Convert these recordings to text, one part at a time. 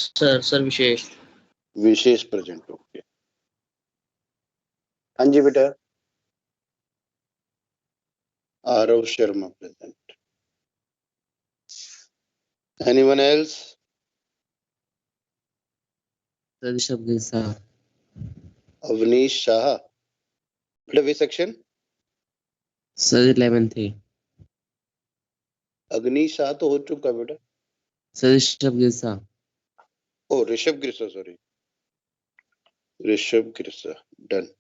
Sir विशेष present. Okay, हाँ जी बेटा। Aarav Sharma present. Anyone else? Sir Rishabh Girsa. Avneesh Shah. बेटा वे सेक्शन? सर 11th है। अग्नीश शाह तो हो चुका बेटा। Sir Rishabh Girsa. Oh Rishabh Girsa, sorry Rishabh Girsa, done.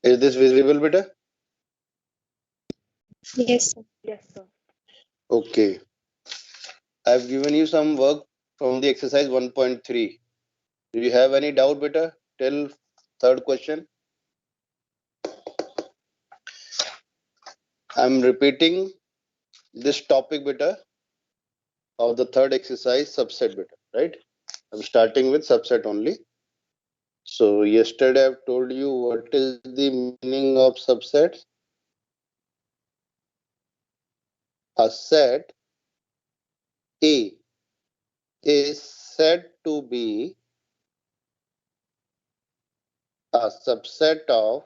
Is this visible beta? Yes, sir. Yes, sir. Okay. I've given you some work from the exercise 1.3. Do you have any doubt beta till third question? I'm repeating this topic beta of the third exercise, subset beta, right? I'm starting with subset only. So yesterday I've told you what is the meaning of subsets. A set A is said to be a subset of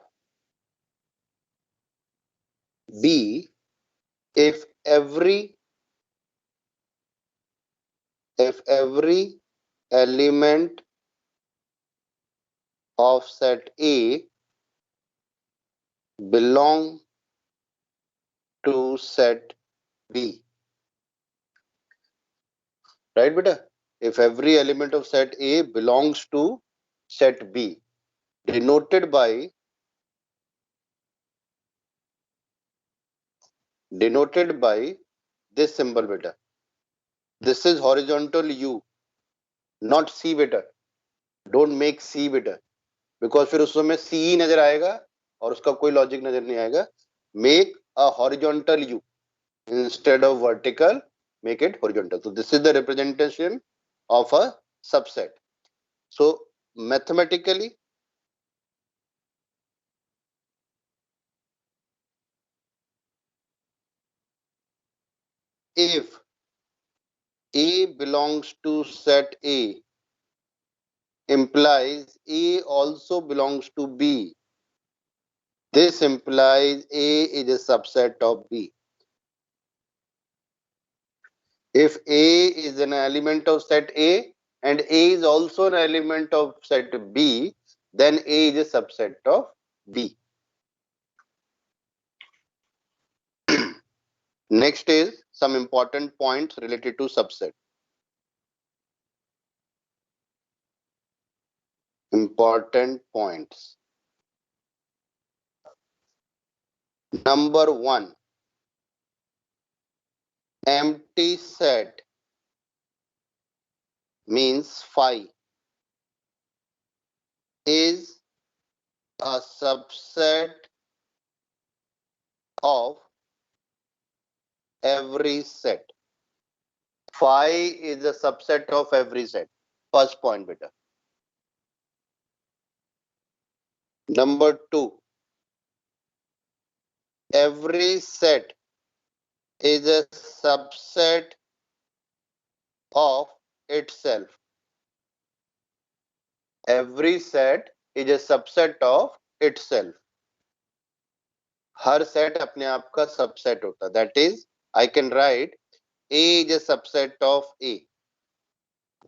B if every element of set A belong to set B. Right beta? If every element of set A belongs to set B, denoted by this symbol beta. This is horizontal U, not C beta. Don't make C beta, because फिर उस समय C ही नजर आएगा और उसका कोई logic नजर नहीं आएगा. Make a horizontal U instead of vertical. Make it horizontal. So this is the representation of a subset. So mathematically, if A belongs to set A, implies A also belongs to B. This implies A is a subset of B. If A is an element of set A and A is also an element of set B, then A is a subset of B. Next is some important points related to subset. Important points. Number 1, empty set means phi is a subset of every set. Phi is a subset of every set. First point beta. Number 2, every set is a subset of itself. Every set is a subset of itself. Her set अपने आप का subset होता है. That is, I can write A is a subset of A.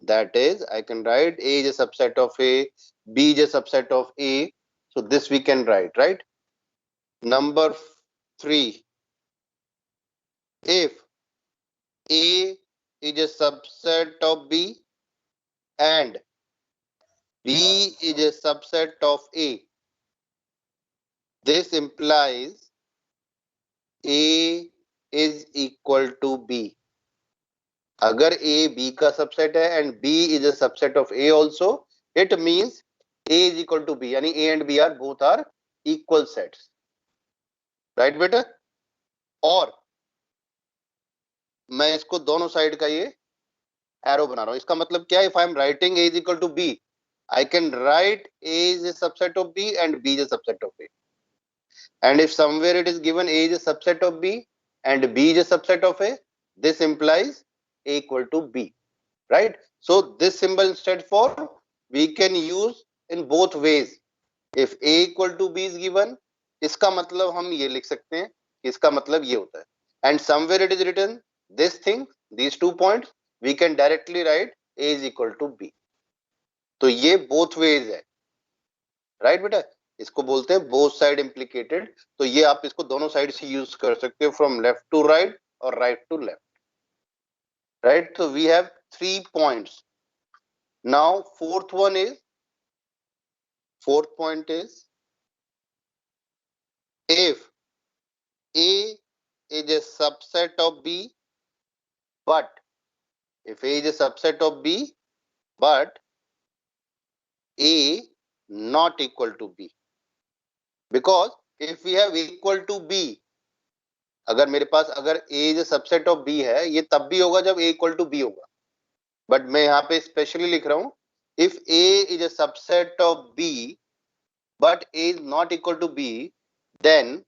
That is, I can write A is a subset of A, B is a subset of A. So this we can write, right? Number 3, if A is a subset of B and B is a subset of A. This implies A is equal to B. अगर A B का subset है and B is a subset of A also, it means A is equal to B, यानी A and B are both are equal sets. Right बेटा? और मैं इसको दोनों side का ये एरो बना रहा हूं. इसका मतलब क्या है? If I am writing A is equal to B, I can write A is a subset of B and B is a subset of A. And if somewhere it is given A is a subset of B and B is a subset of A, this implies A equal to B. Right? So this symbol instead for we can use in both ways. If A equal to B is given, इसका मतलब हम ये लिख सकते हैं, इसका मतलब ये होता है. And somewhere it is written this thing, these 2 points, we can directly write A is equal to B. तो ये both ways है. Right बेटा? इसको बोलते हैं both side implicated. तो ये आप इसको दोनों साइड से यूज कर सकते हो, from left to right or right to left. Right? So we have 3 points. Now fourth point is if A is a subset of B, but if A is a subset of B, but A not equal to B. Because if we have equal to B, अगर मेरे पास अगर A is a subset of B है, ये तब भी होगा जब A equal to B होगा. But मैं यहाँ पे स्पेशली लिख रहा हूं, if A is a subset of B, but A is not equal to B, then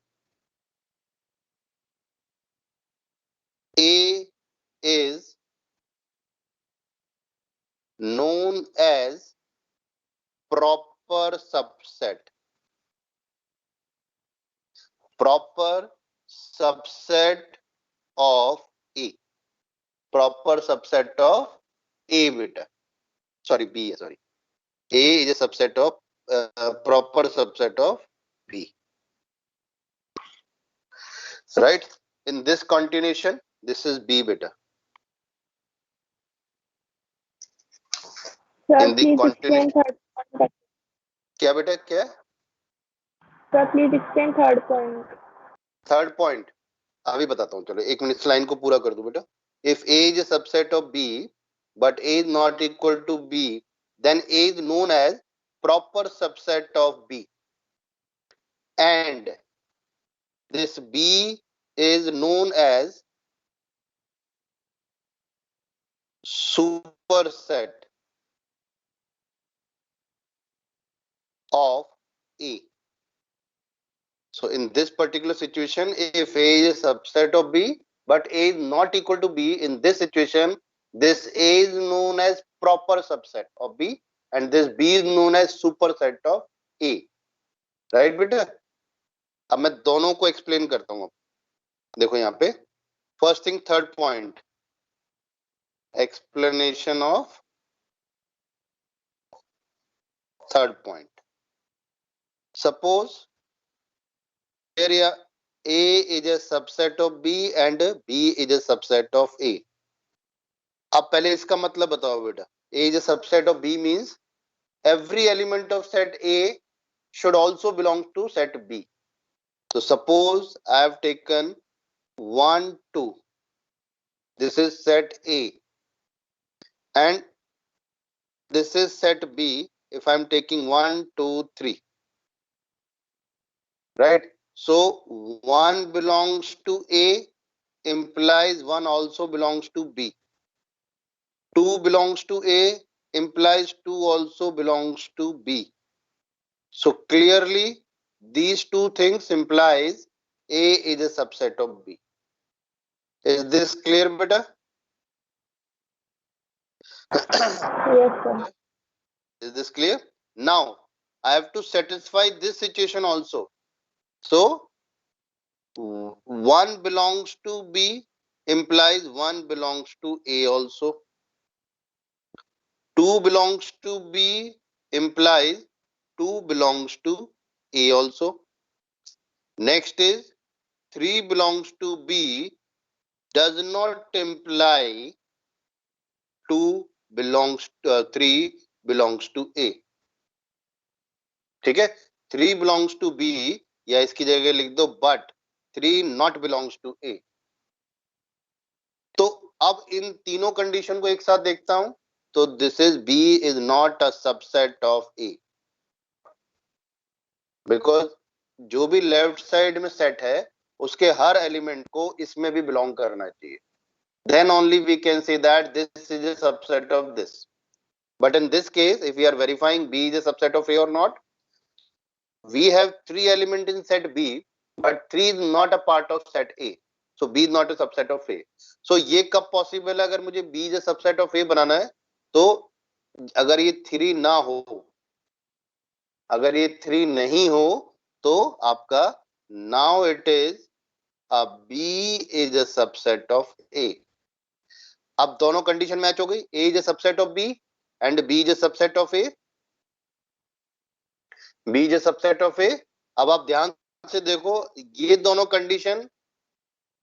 A is known as proper subset. Proper subset of A. Proper subset of A beta. Sorry, B. Sorry. A is a subset of proper subset of B. Right? In this continuation, this is B beta. Sir, In the please continuation. explain third point. क्या बेटा क्या? Sir, please explain third point. Third point. अभी बताता हूँ. चलो एक minute इस line को पूरा कर दो बेटा. If A is a subset of B, but A is not equal to B, then A is known as proper subset of B. And this B is known as superset of A. So in this particular situation, if A is a subset of B, but A is not equal to B, in this situation, this A is known as proper subset of B and this B is known as superset of A. Right बेटा? अब मैं दोनों को explain करता हूँ. देखो यहाँ पे first thing third point, explanation of third point. Suppose area A is a subset of B and B is a subset of A. अब पहले इसका मतलब बताओ बेटा. A is a subset of B means every element of set A should also belong to set B. So suppose I have taken 1, 2. This is set A and this is set B. If I am taking 1, 2, 3. Right? So 1 belongs to A implies 1 also belongs to B. 2 belongs to A implies 2 also belongs to B. So clearly these two things implies A is a subset of B. Is this clear beta? Yes, sir. Is this clear? Now I have to satisfy this situation also. So 1 belongs to B implies 1 belongs to A also. 2 belongs to B implies 2 belongs to A also. Next is 3 belongs to B does not imply 2 belongs to 3 belongs to A. ठीक है, 3 belongs to B या इसकी जगह लिख दो but 3 not belongs to A. तो अब इन तीनों कंडीशन को एक साथ देखता हूं, तो this is B is not a subset of A, because जो भी लेफ्ट साइड में सेट है उसके हर एलिमेंट को इसमें भी बिलोंग करना चाहिए. Then only we can say that this is a subset of this. But in this case, if we are verifying B is a subset of A or not, we have 3 elements in set B, but 3 is not a part of set A. So B is not a subset of A. So ये कब possible है? अगर मुझे B is a subset of A बनाना है, तो अगर ये 3 ना हो, अगर ये 3 नहीं हो, तो आपका now it is a B is a subset of A. अब दोनों कंडीशन मैच हो गई. A is a subset of B and B is a subset of A. B is a subset of A. अब आप ध्यान से देखो, ये दोनों कंडीशन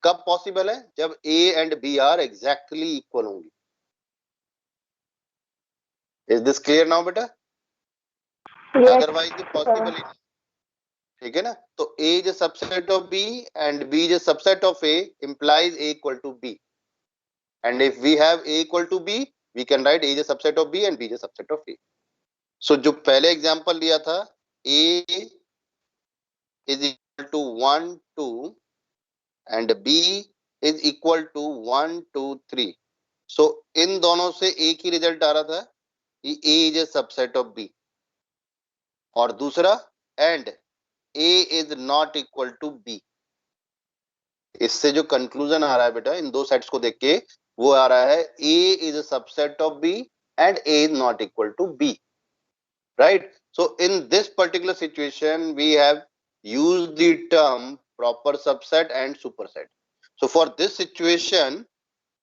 कब पॉसिबल है? जब A and B are exactly equal होंगी. इज दिस क्लियर नाउ बेटा? अदरवाइज पॉसिबल ही नहीं. ठीक है ना? तो A is a subset of B and B is a subset of A implies A equal to B. And if we have A equal to B, we can write A is a subset of B and B is a subset of A. So जो पहले example लिया था, A is equal to 1 2 and B is equal to 1 2 3. So इन दोनों से एक ही result आ रहा था कि A is a subset of B. और दूसरा and A is not equal to B. इससे जो कंक्लूजन आ रहा है बेटा, इन दो सेट्स को देख के वो आ रहा है A is a subset of B and A is not equal to B. Right? So in this particular situation, we have used the term proper subset and superset. So for this situation,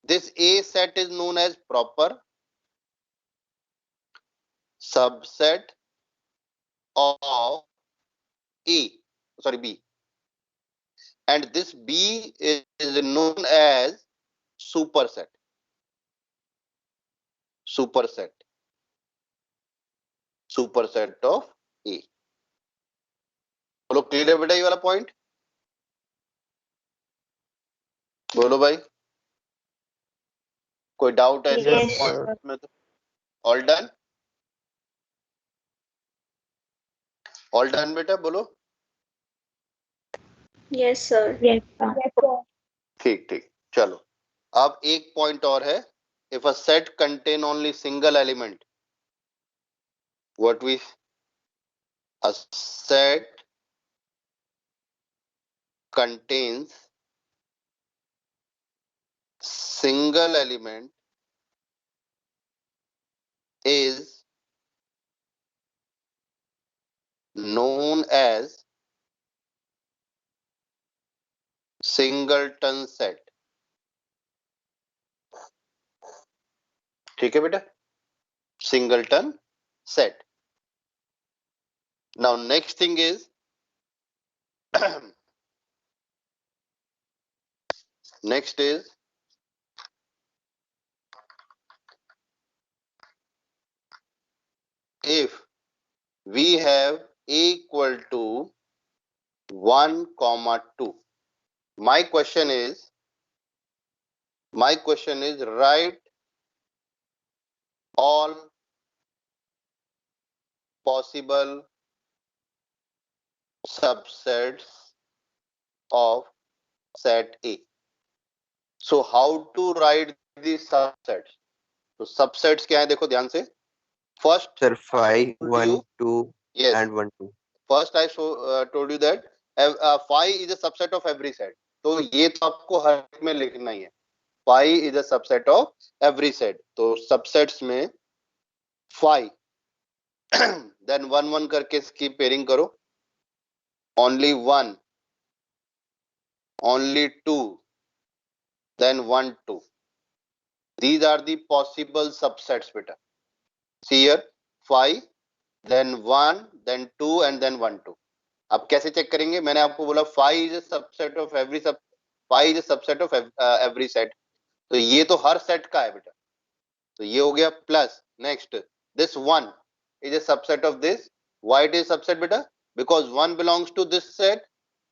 this A set is known as proper subset of A, sorry, B. And this B is known as superset. Superset. Superset of A. बोलो clear है बेटा ये वाला point? बोलो भाई, कोई doubt है ऐसे पॉइंट में? तो ऑल डन? ऑल डन बेटा बोलो. Yes, sir. Yes, sir. ठीक ठीक, चलो अब एक पॉइंट और है. If a set contain only single element, what we a set contains single element is known as singleton set. ठीक है बेटा, singleton set. Now next thing is next is if we have A equal to 1 comma 2. My question is write all possible subsets of set A. So how to write these subsets? तो subsets क्या है देखो ध्यान से. First, Sir, 5, 1, 2, yes, and 1, 2. first I told you that phi is a subset of every set. तो ये तो आपको हर एक में लिखना ही है. Phi is a subset of every set. तो subsets में phi then 1 1 करके इसकी पेयरिंग करो. Only 1, only 2, then 1 2. These are the possible subsets beta. See here, phi, then 1, then 2 and then 1 2. अब कैसे चेक करेंगे? मैंने आपको बोला phi is a subset of every phi is a subset of every set. तो ये तो हर सेट का है बेटा, तो ये हो गया plus. Next, this 1 is a subset of this. Why it is subset beta? Because 1 belongs to this set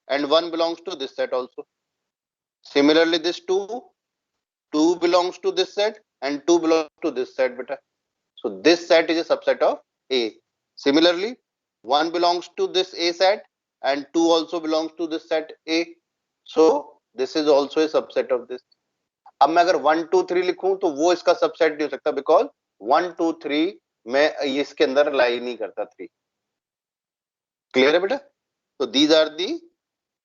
and 1 belongs to this set also. Similarly, this 2 belongs to this set and 2 belongs to this set beta. So this set is a subset of A. Similarly, 1 belongs to this A set and 2 also belongs to this set A. So this is also a subset of this. अब मैं अगर 1 2 3 लिखूं तो वो इसका subset नहीं हो सकता, बिकॉज 1 2 3 में इसके अंदर लाई नहीं करता 3. क्लियर है बेटा? तो these are the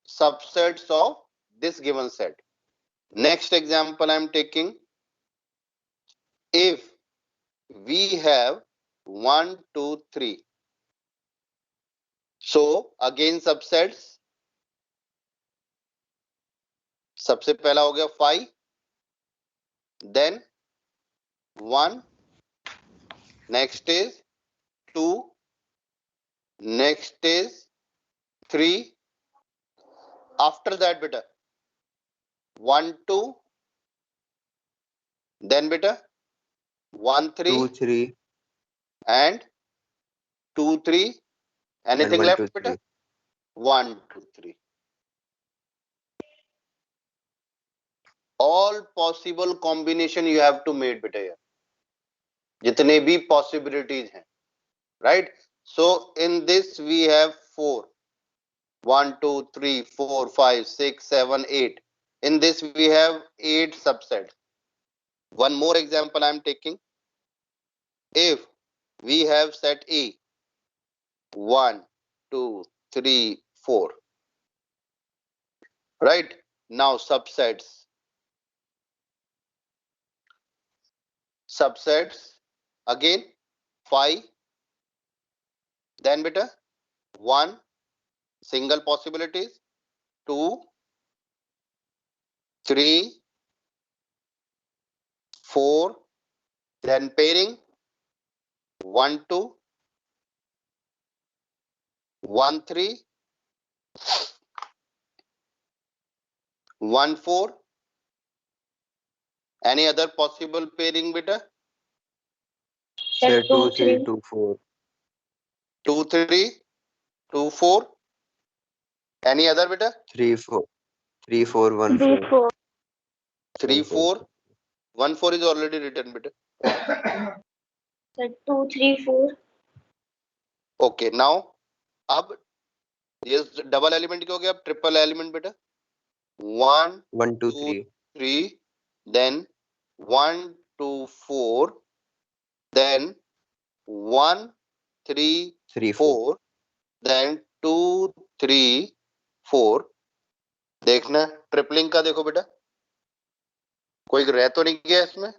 subsets of this given set. Next example I am taking. If we have 1 2 3, so again subsets. सबसे पहला हो गया 5, then 1, next is 2, next is 3. After that beta 1 2, then beta 1 3 2 3 and 2 3. Anything and 1 left 2 beta? 3. 1 2 3. All possible combination you have to make beta here, जितने भी possibilities हैं, right? So in this we have 4, 1 2 3 4 5 6 7 8. In this we have 8 subsets. One more example I am taking. If we have set A 1 2 3 4, right? Now subsets again 5, then beta 1 single possibilities, 2 3 4, then pairing 1 2 1 3 1 4. Any other possible pairing beta? Set 2 3 2 4. 2 3 2 4. Any other beta? 3 4 3 4 1 3 4. 4. 3 4 1 4 is already written beta. Set 2 3 4. Okay, now अब ये double element क्या हो गया? अब triple element बेटा. 1 1 2 3. 3, then 1 2 4, then 1 3 3 4, then 2 3 4. देखना tripling का, देखो बेटा कोई रह तो नहीं गया इसमें.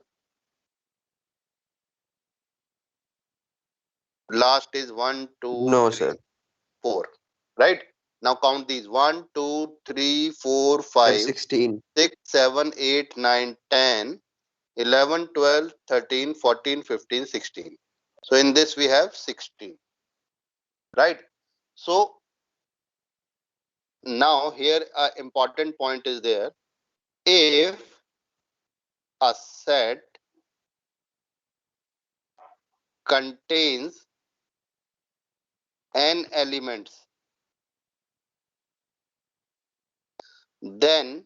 Last is 1 2 No 3 sir. 4, right? Now count these 1 2 3 4 5 16. 6 7 8 9 10 11 12 13 14 15 16. So in this we have 16, right? So now here an important point is there. If a set contains n elements, then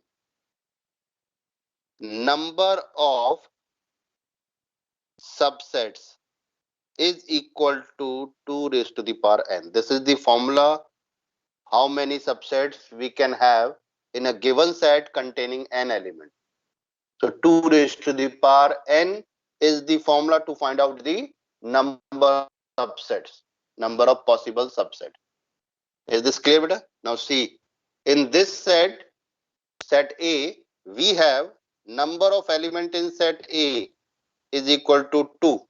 number of subsets is equal to 2 raised to the power n. This is the formula how many subsets we can have in a given set containing n elements. So 2 raised to the power n is the formula to find out the number of subsets, number of possible subsets. Is this clear beta? Now see, in this set A, we have number of element in set A is equal to 2.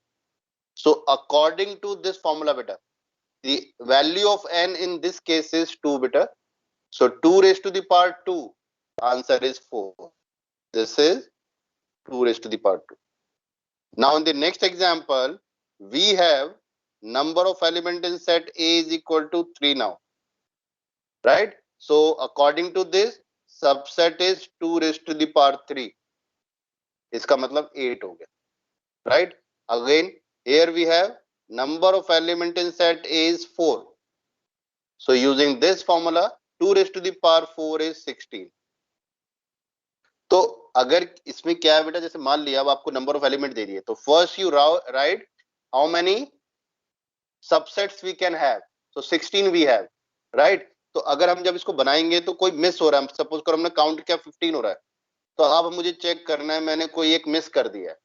So according to this formula beta, the value of n in this case is 2 beta. So 2 raised to the power 2, answer is 4. This is 2 raised to the power 2. Now in the next example, we have number of element in set A is equal to 3 now, right? So according to this, subset is 2 raised to the power 3. इसका मतलब 8 हो गया, right? Again, here we have number of element in set A is 4. So using this formula, 2 raised to the power 4 is 16. तो अगर इसमें क्या है बेटा, जैसे मान लिया अब आपको नंबर ऑफ एलिमेंट दे दिए, तो first you write how many subsets we can have. So 16 we have, right? तो अगर हम जब इसको बनाएंगे तो कोई मिस हो रहा है, सपोज करो हमने काउंट किया 15 हो रहा है, तो अब मुझे चेक करना है मैंने कोई एक मिस कर दिया है,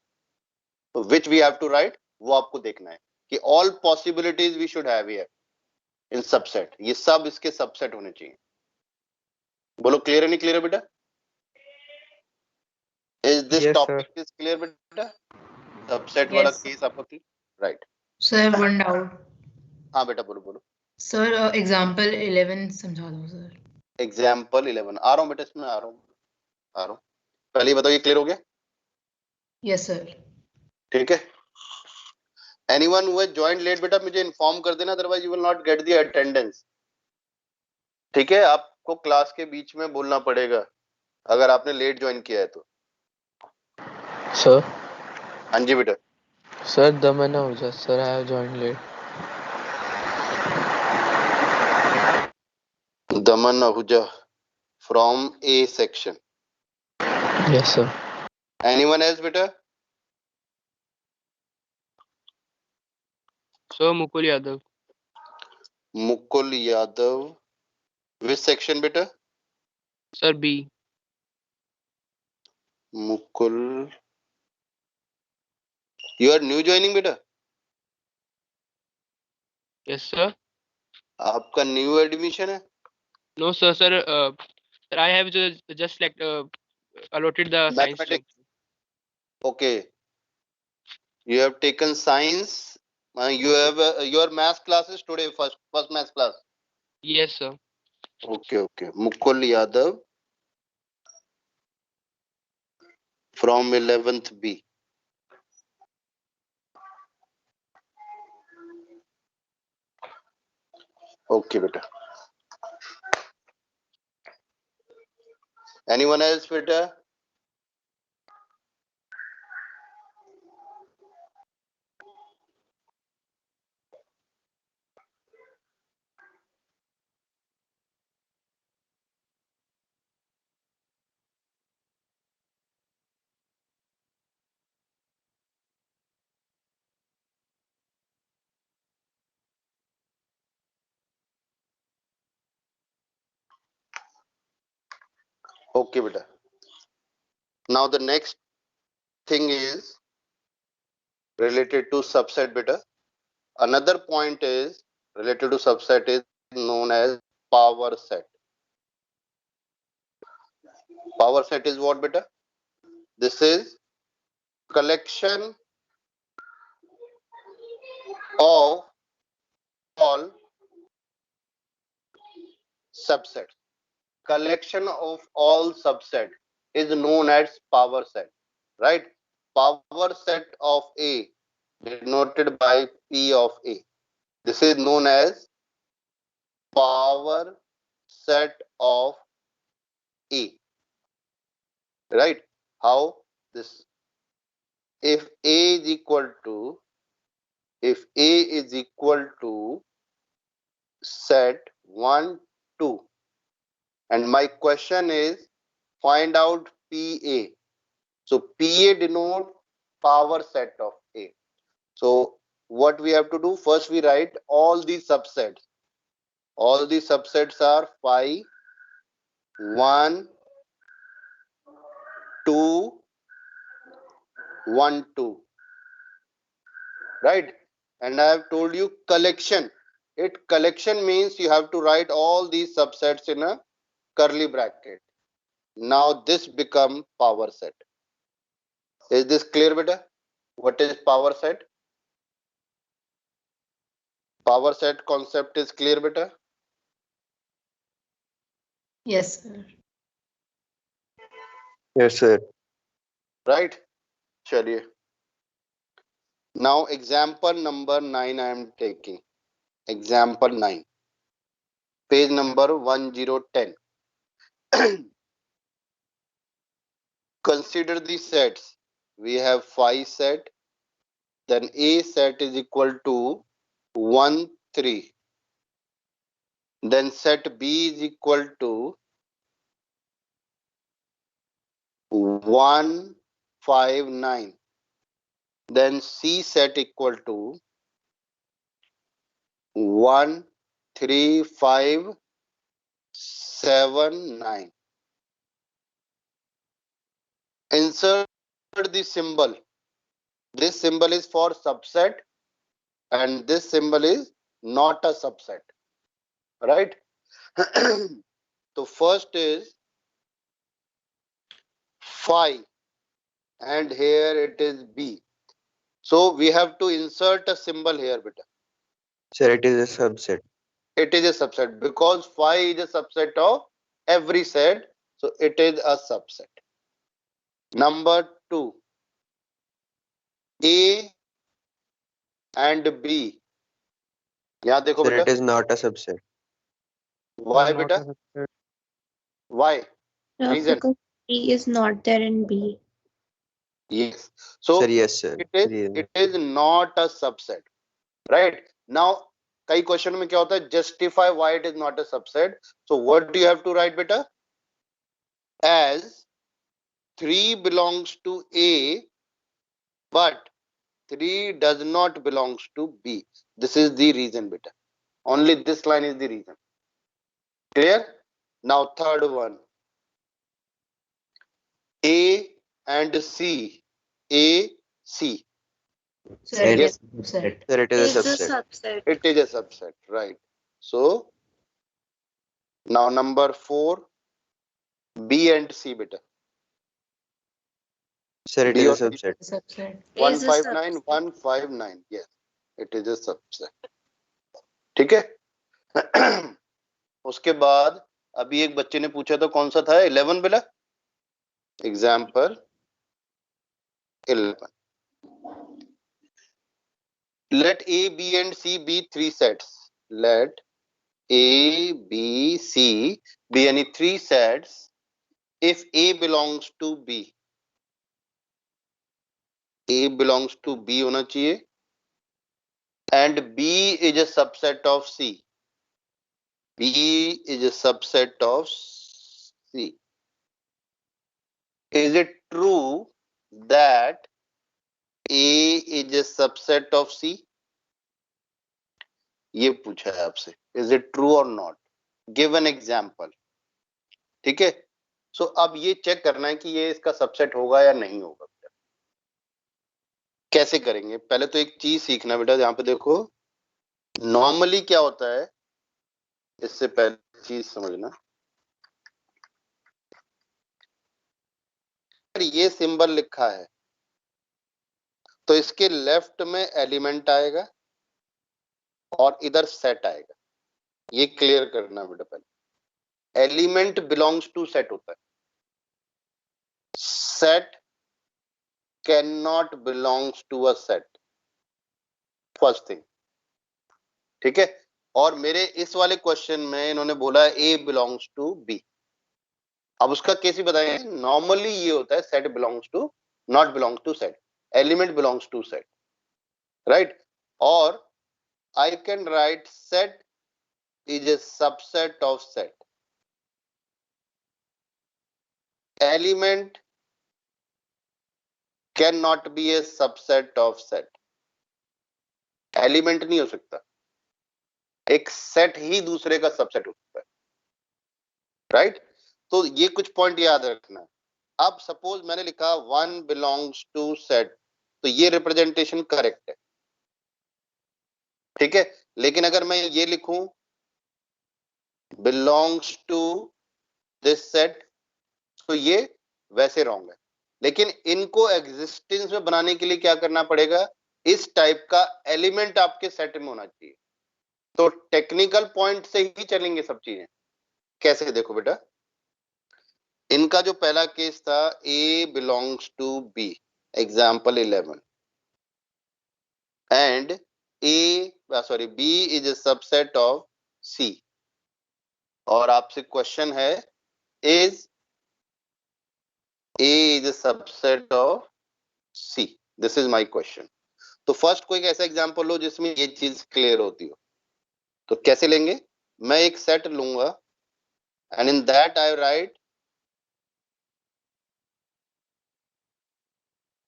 तो which we have to write, वो आपको देखना है कि all possibilities we should have here in subset. ये सब इसके सबसेट होने चाहिए. बोलो क्लियर है नहीं क्लियर है बेटा? Is this Yes, topic is clear बेटा? सबसेट वाला Yes. केस आपका clear? Right. Sir, one doubt. हाँ बेटा बोलो बोलो. Sir, example 11 समझा दो sir. एग्जाम्पल 11 आ रहा हूँ बेटा, इसमें आ रहा हूँ. पहले बताओ ये क्लियर हो गया? Yes sir. ठीक है. Anyone who has joined late बेटा मुझे इन्फॉर्म कर देना, otherwise you will not get the attendance. ठीक है, आपको क्लास के बीच में बोलना पड़ेगा अगर आपने लेट ज्वाइन किया है तो. sir. हाँ जी बेटा. Sir, Daman Ahuja, sir, I have joined late. Daman Ahuja from A section. Yes, sir. Anyone else बेटा? So Mukul Yadav. Mukul Yadav which section बेटा? Sir B. Mukul, you are new joining बेटा? Yes sir. आपका न्यू एडमिशन है? No sir. Sir I have just allotted the science Mathematics. stream. Okay, you have taken science. You have your math classes today, first math class. Yes sir. Okay. Mukul Yadav from 11th B. Okay beta. Anyone else beta? Okay beta. Now the next thing is related to subset beta. Another point is related to subset is known as power set. Power set is what beta? This is collection of all subsets. Collection of all subset is known as power set, right? Power set of A denoted by P of A. This is known as power set of A, right? How this? If A is equal to set 1, 2, and my question is find out PA. So PA denote power set of A. So what we have to do, first we write all these subsets. All these subsets are phi 1, 2, 1, 2, right? And I have told you collection. Collection means you have to write all these subsets in a curly bracket. Now this become power set. Is this clear beta? What is power set? Power set concept is clear beta? Yes sir. Yes, sir. Right? Chaliye. Now example number 9 I am taking. Example 9. Page number 1010. Consider the sets. We have 5 set. Then A set is equal to 1, 3. Then set B is equal to 1, 5, 9. Then C set equal to 1, 3, 5, 7, 9. Insert the symbol. This symbol is for subset and this symbol is not a subset. Right? So first is 5 and here it is B. So we have to insert a symbol here, beta. Sir, it is a subset. It is a subset because 5 is a subset of every set. So it is a subset. Number 2, A and B. यहाँ देखो Sir, बेटा. it is not a subset. Why beta? Why? Reason. Because C is not there in B. Yes. So Sir, yes, sir. it is not a subset. Right? Now, कई question में क्या होता है? Justify why it is not a subset. So what do you have to write beta? As 3 belongs to A, but 3 does not belongs to B. This is the reason beta. Only this line is the reason. Clear? Now third one. A and C. A, C. Sir, it Yes. is subset. Sir, it is a Is a subset. subset. It is a subset, right? So now number 4, B and C beta. Sir, it B is or a C? subset. Subset. Is a 159, subset. 159. Yes, it is a subset. ठीक है? उसके बाद अभी एक बच्चे ने पूछा था कौन सा था 11 बेला. Example 11. Let A, B and C be 3 sets. Let A, B, C be any 3 sets if A belongs to B. A belongs to B होना चाहिए and B is a subset of C. B is a subset of C. Is it true that A is a subset of C? ये पूछा है आपसे. Is it true or not? Give an example. ठीक है? So अब ये check करना है कि ये इसका सबसेट होगा या नहीं होगा. कैसे करेंगे? पहले तो एक चीज सीखना बेटा. यहाँ पे देखो नॉर्मली क्या होता है, इससे पहले चीज समझना. ये सिंबल लिखा है तो इसके लेफ्ट में एलिमेंट आएगा और इधर सेट आएगा. ये क्लियर करना बेटा. पहले एलिमेंट बिलोंग्स टू सेट होता है. Set can not belongs to a set. First thing. ठीक है? और मेरे इस वाले क्वेश्चन में इन्होंने बोला ए बिलोंग्स टू बी. अब उसका कैसे बताएं? नॉर्मली ये होता है set belongs to, not belongs to set, element belongs to set. Right? और I can write set is a subset of set. Element cannot be a subset of set. Element नहीं हो सकता. एक सेट ही दूसरे का सबसेट हो सकता है. राइट? तो ये कुछ पॉइंट याद रखना. अब सपोज मैंने लिखा 1 belongs to set, तो ये रिप्रेजेंटेशन करेक्ट है. ठीक है? लेकिन अगर मैं ये लिखूं belongs to this set, तो ये वैसे रॉन्ग है. लेकिन इनको एग्जिस्टेंस में बनाने के लिए क्या करना पड़ेगा? इस टाइप का एलिमेंट आपके सेट में होना चाहिए. तो टेक्निकल पॉइंट से ही चलेंगे सब चीजें. कैसे? देखो बेटा, इनका जो पहला केस था A belongs to B, example 11, and B is a subset of C. और आपसे क्वेश्चन है, is A is a subset of C. This is my question. तो फर्स्ट कोई ऐसा एग्जांपल लो जिसमें ये चीज क्लियर होती हो. तो कैसे लेंगे? मैं एक सेट लूंगा and in that I right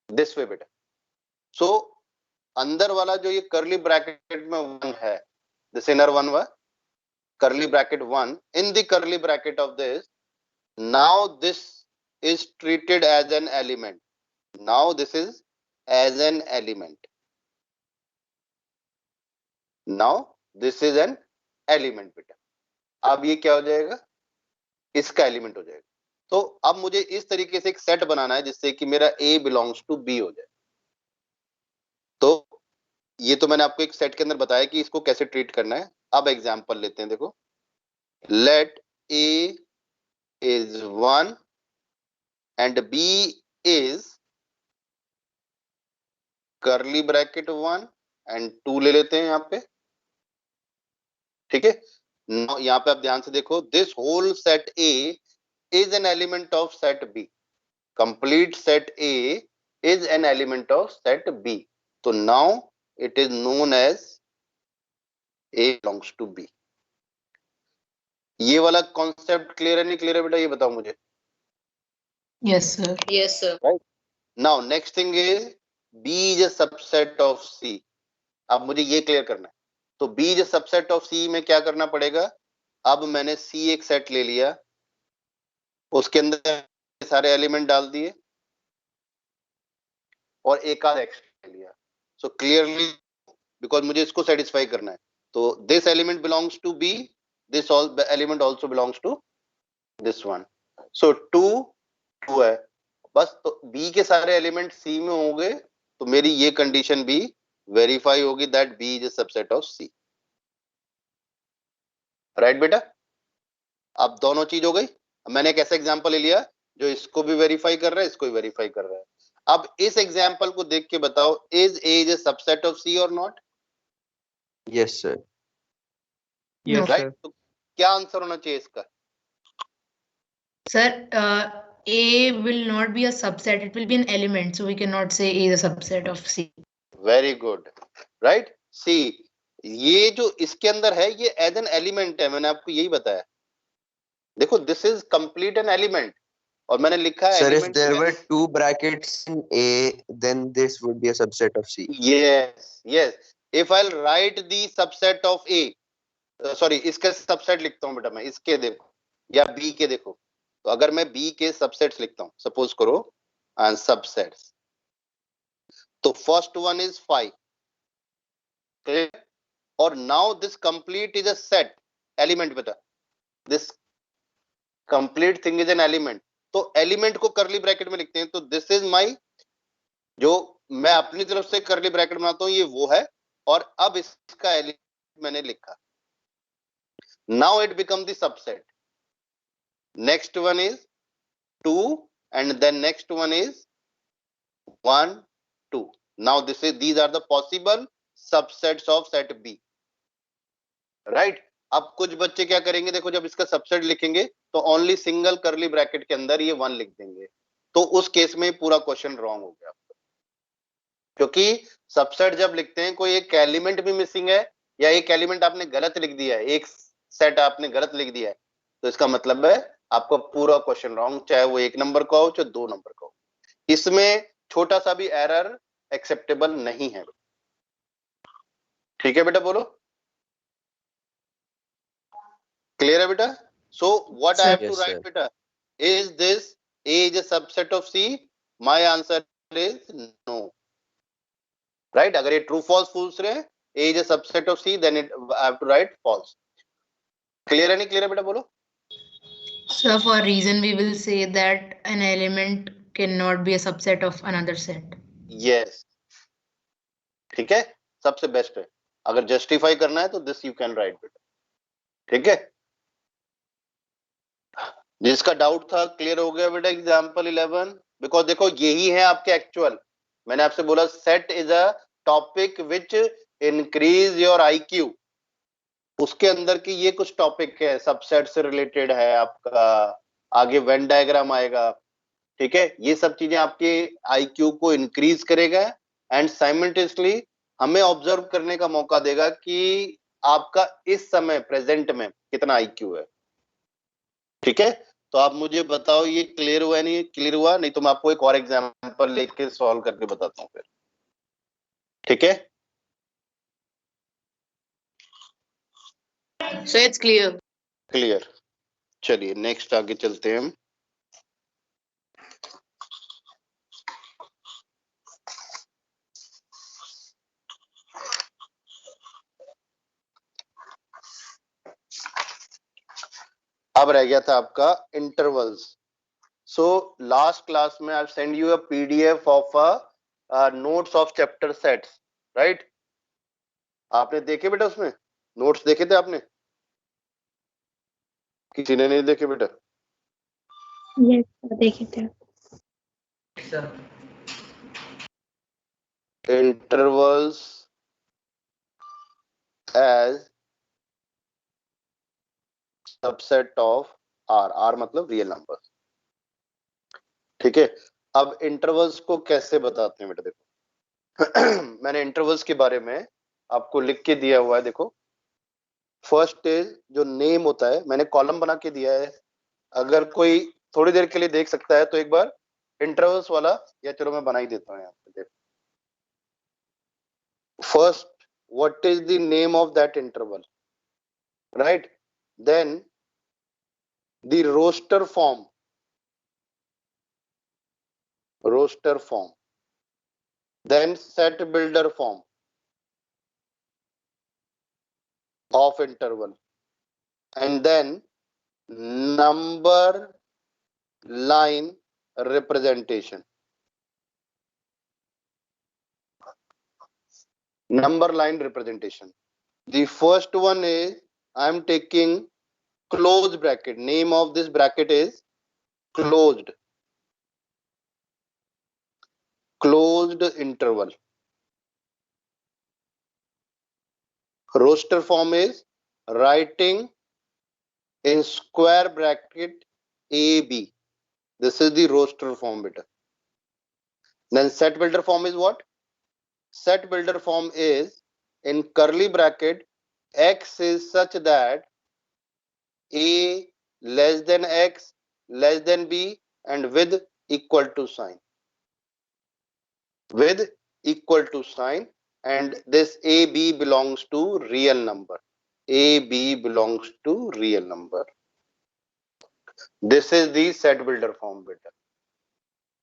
this way बेटा. सो अंदर वाला जो ये करली ब्रैकेट में 1 है, दिस इनर वन वा curly bracket 1, in the curly bracket of this, now this is treated as an element. Now this is as an element. Now this is an element बेटा. अब ये क्या हो जाएगा? इसका एलिमेंट हो जाएगा. तो अब मुझे इस तरीके से एक सेट बनाना है जिससे कि मेरा A belongs to B हो जाए. तो ये तो मैंने आपको एक सेट के अंदर बताया कि इसको कैसे ट्रीट करना है. अब एग्जांपल लेते हैं. देखो, let A is 1 and B is curly bracket 1 and 2 ले लेते हैं यहाँ पे. ठीक है. यहाँ पे आप ध्यान से देखो, this whole set A is an element of set B. Complete set A is an element of set B. So now it is known as A belongs to B. ये वाला कॉन्सेप्ट क्लियर है नहीं clear है बेटा? ये बताओ मुझे. Yes, sir. Yes, sir. Now next thing is B is a subset of C. अब मुझे ये क्लियर करना है. तो B is a subset of C में क्या करना पड़ेगा? अब मैंने C एक सेट ले लिया, उसके अंदर सारे एलिमेंट डाल दिए और एक आध एक्स्ट्रा ले लिया. सो क्लियरली बिकॉज मुझे इसको सेटिस्फाई करना है. तो this element belongs to B, this all element also belongs to this one. So 2 है बस. तो B के सारे एलिमेंट C में होंगे तो मेरी ये कंडीशन भी वेरीफाई होगी that B is a subset of C. Right बेटा? अब दोनों चीज हो गई. मैंने एक ऐसा एग्जांपल ले लिया जो इसको भी वेरीफाई कर रहा है, इसको भी वेरीफाई कर रहा है. अब इस एग्जांपल को देख के बताओ, is A is a subset of C or not? Yes, sir. Yes, right. sir. तो क्या आंसर होना चाहिए इसका? Sir, A will not be a subset. It will be an element. So we cannot say A is a subset of C. Very good. Right. See ये जो इसके अंदर है ये एज एन एलिमेंट है. मैंने आपको यही बताया. देखो, this is complete an element और मैंने लिखा है Sir, if element there में- were 2 brackets in A, then this would be a subset of C. yes yes. if I'll write the subset of A, sorry इसके subset लिखता हूं बेटा मैं. इसके देखो या B के देखो. तो अगर मैं B के सबसेट्स लिखता हूं, सपोज करो एंड सबसेट्स, तो फर्स्ट वन इज 5. और now this complete is a set element बेटा. This complete thing is an element. तो एलिमेंट को करली ब्रैकेट में लिखते हैं. तो दिस इज माई, जो मैं अपनी तरफ से करली ब्रैकेट बनाता हूं ये वो है. और अब इसका एलिमेंट मैंने लिखा. Now it become the subset. Next one is 2 and then next one is 1 2. now these are the possible subsets of set B. right. अब कुछ बच्चे क्या करेंगे, देखो जब इसका सबसेट लिखेंगे तो ओनली सिंगल करली ब्रैकेट के अंदर ये 1 लिख देंगे. तो उस केस में पूरा क्वेश्चन रॉन्ग हो गया आपका. क्योंकि सबसेट जब लिखते हैं कोई एक एलिमेंट भी मिसिंग है या एक एलिमेंट आपने गलत लिख दिया है, एक सेट आपने गलत लिख दिया है, तो इसका मतलब है आपका पूरा क्वेश्चन रॉन्ग, चाहे वो 1 नंबर का हो चाहे 2 नंबर का हो. इसमें छोटा सा भी एरर एक्सेप्टेबल नहीं है. ठीक है बेटा? बोलो, क्लियर है बेटा? So what I have to Yes, right sir. बेटा? Is this A is a subset of C? My answer is no. Right. अगर ये ट्रू फॉल्स पूछ रहे हैं, A is a subset of C, then I have to write false. Clear है नहीं clear है बेटा? बोलो. So for a reason we will say that an element cannot be a subset of another set. Yes. ठीक है, सबसे best है. अगर जस्टिफाई करना है तो दिस यू कैन राइट बेटा. ठीक है. जिसका डाउट था क्लियर हो गया बेटा? एग्जांपल 11. बिकॉज देखो यही है आपके एक्चुअल. मैंने आपसे बोला set is a topic which increase your IQ. उसके अंदर की ये कुछ टॉपिक है, सबसेट से रिलेटेड है आपका. आगे वेन डायग्राम आएगा, ठीक है, ये सब चीजें आपके IQ को इंक्रीज करेगा एंड साइमल्टेनियसली हमें ऑब्जर्व करने का मौका देगा कि आपका इस समय प्रेजेंट में कितना IQ है। ठीक है, तो आप मुझे बताओ ये क्लियर हुआ नहीं? क्लियर हुआ नहीं तो मैं आपको एक और एग्जांपल लेके सॉल्व करके बताता हूँ फिर। ठीक है, So it's clear. क्लियर। चलिए नेक्स्ट आगे चलते हैं हम। अब रह गया था आपका इंटरवल्स। सो लास्ट क्लास में I send you a PDF of notes of chapter sets, right? आपने देखे बेटा? उसमें नोट्स देखे थे आपने? किसी ने नहीं देखे बेटा? Yes, देखे थे। Intervals as subset of R, R मतलब रियल नंबर। ठीक है, अब इंटरवल्स को कैसे बताते हैं बेटा? देखो मैंने इंटरवल्स के बारे में आपको लिख के दिया हुआ है। देखो फर्स्ट इज जो नेम होता है, मैंने कॉलम बना के दिया है, अगर कोई थोड़ी देर के लिए देख सकता है तो एक बार इंटरवल्स वाला, या चलो मैं बना ही देता हूँ यहाँ पे। देखो first what is the name of that interval, right? Then the roster form, then set builder form of interval, and then number line representation. Number line representation. The first one is I am taking closed bracket. Name of this bracket is closed interval. Roster form is writing in square bracket AB. This is the roster form beta. Then set builder form is what? Set builder form is in curly bracket X is such that A less than X less than B and with equal to sign. With equal to sign, and this AB belongs to real number. AB belongs to real number. This is the set builder form beta.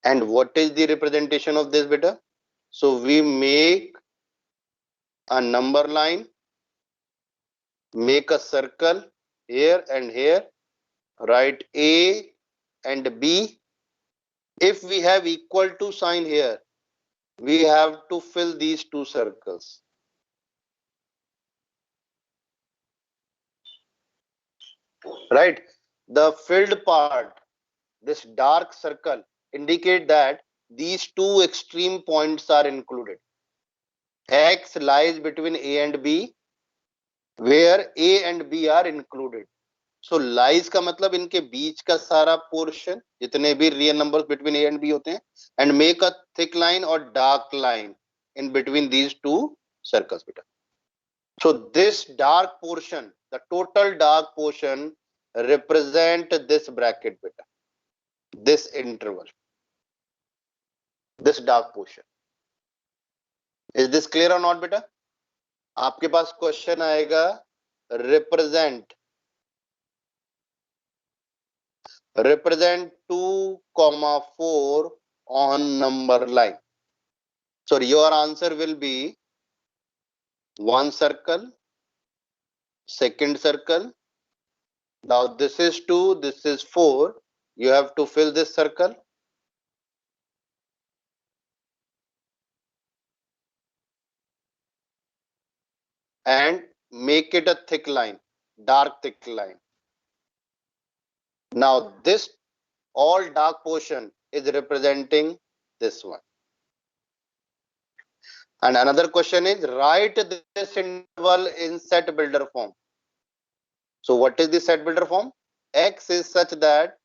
And what is the representation of this beta? So we make a number line, make a circle here and here, write A and B. If we have equal to sign here, we have to fill these two circles. Right? The filled part, this dark circle, indicate that these two extreme points are included. X lies between A and B, where A and B are included. So lies का मतलब इनके बीच का सारा portion, जितने भी real numbers between A and B होते हैं, and make a thick line or dark line in between these two circles beta. So this dark portion, the total dark portion represent this bracket beta, this interval, this dark portion. Is this clear or not beta? आपके पास question आएगा represent 2,4 on number line. So your answer will be one circle, second circle. Now this is 2, this is 4. You have to fill this circle. And make it a thick line, dark thick line. Now this all dark portion is representing this one. And another question is write this interval in set builder form. So what is the set builder form? X is such that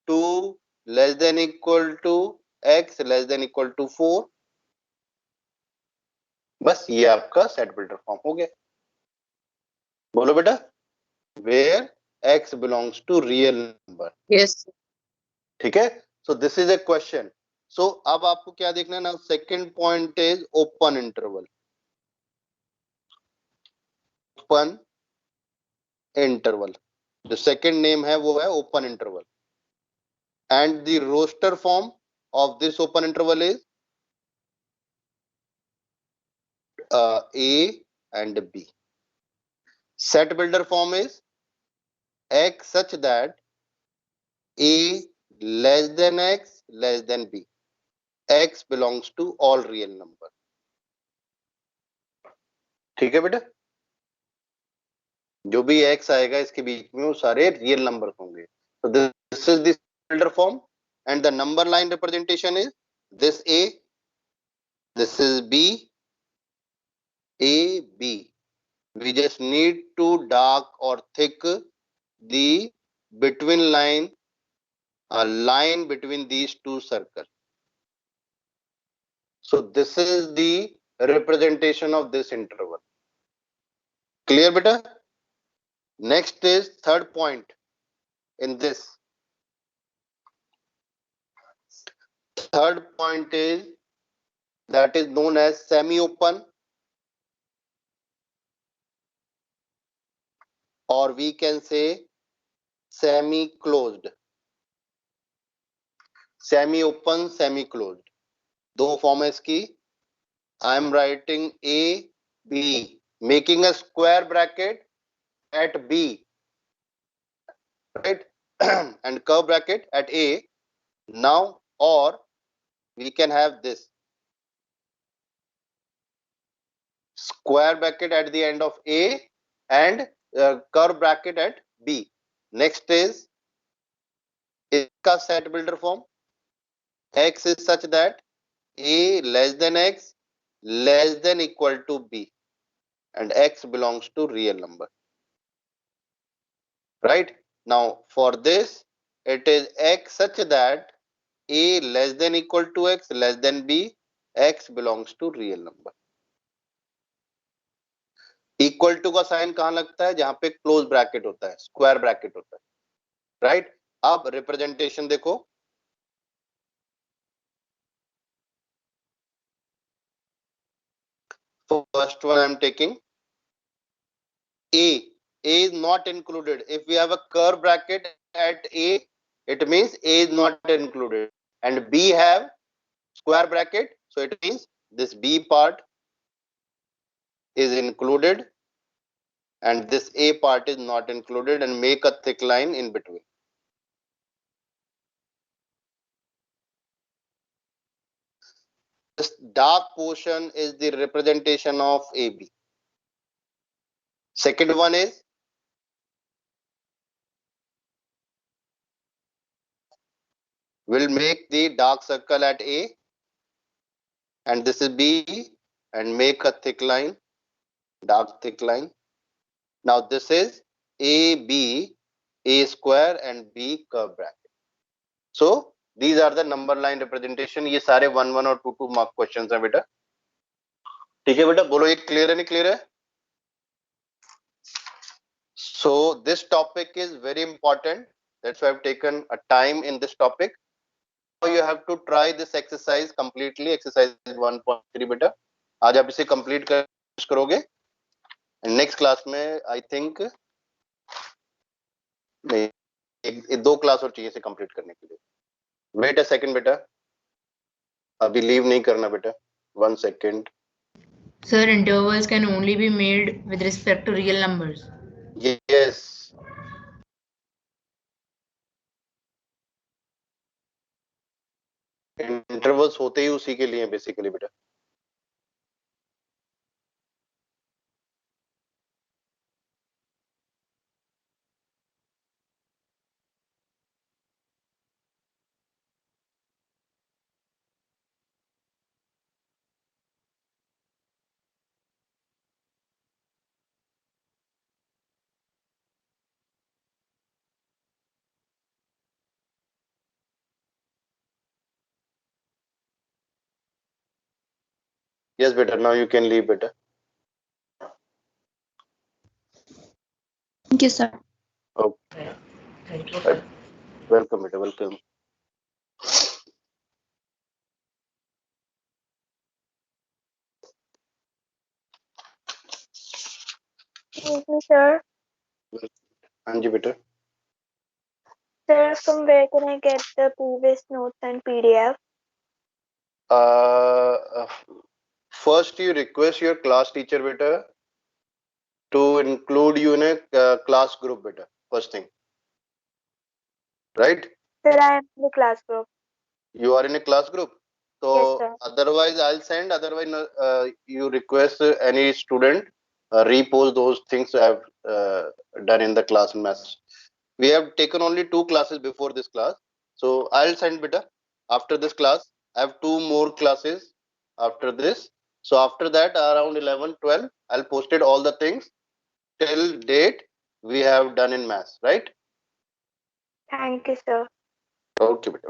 2 less than equal to x less than equal to 4. बस ये आपका set builder form हो गया. बोलो बेटा, where x belongs to real number. Yes. ठीक है. So this is a question. So अब आपको क्या देखना है ना, second point is open interval. Open interval. जो second name है वो है open interval. And the roster form of this open interval is A and B. Set builder form is x such that A less than x less than B. X belongs to all real number. ठीक है बेटा, जो भी x आएगा इसके बीच में वो सारे रियल नंबर होंगे. So this is the builder form and the number line representation is this A, this is B, A, B. We just need to dark or thick the between line, a line between these two circles. So this is the representation of this interval. Clear beta? Next is third point in this. Third point is that is known as semi-open, or we can say semi-closed. Semi-open, semi-closed. दो form है इसकी. I am writing A, B, making a square bracket at B, right? And curve bracket at A. Now, or we can have this square bracket at the end of A and curve bracket at B. Next is इसका set builder form. X is such that A less than X less than equal to B, and X belongs to real number. Right? Now for this it is X such that A less than equal to X less than B, X belongs to real number. Equal to का sign कहां लगता है? जहां पे close bracket होता है, square bracket होता है. राइट? अब रिप्रेजेंटेशन देखो. First one I am taking A. A is not included. If we have a curve bracket at A, it means A is not included. And B have square bracket, so it means this B part is included and this A part is not included, and make a thick line in between. This dark portion is the representation of AB. Second one is we'll make the dark circle at A, and this is B, and make a thick line, dark thick line. Now this is AB, A square and B curve bracket. So these are the number line representation. ये सारे 1 1 और 2 2 mark questions हैं बेटा. ठीक है बेटा, बोलो ये क्लियर है नहीं क्लियर है? So this topic is very important. That's why I've taken a time in this topic. So you have to try this exercise completely. Exercise 1.3 बेटा. आज आप इसे complete करोगे. And next class में I think नहीं, दो class और चाहिए इसे complete करने के लिए. Wait a second बेटा. अभी leave नहीं करना बेटा. 1 second. Sir, intervals can only be made with respect to real numbers. Yes. Intervals होते ही उसी के लिए बेसिकली बेटा. Yes, beta. Now you can leave, beta. Thank you, sir. Okay. Right. Welcome, beta. Welcome. Thank you, sir. Anji, beta. Sir, from where can I get the previous notes and PDF? Uh, First, you request your class teacher, beta, to include you in a class group, beta. First thing, right? Sir, I am in the class group. You are in a class group. Yes, So sir. otherwise, I'll send. Otherwise, you request any student repost those things I have done in the class message. We have taken only 2 classes before this class. So I'll send, beta. After this class, I have 2 more classes after this. So after that, around 11, 12, I'll post it all the things till date we have done in maths, right? Thank you, sir. Okay, beta.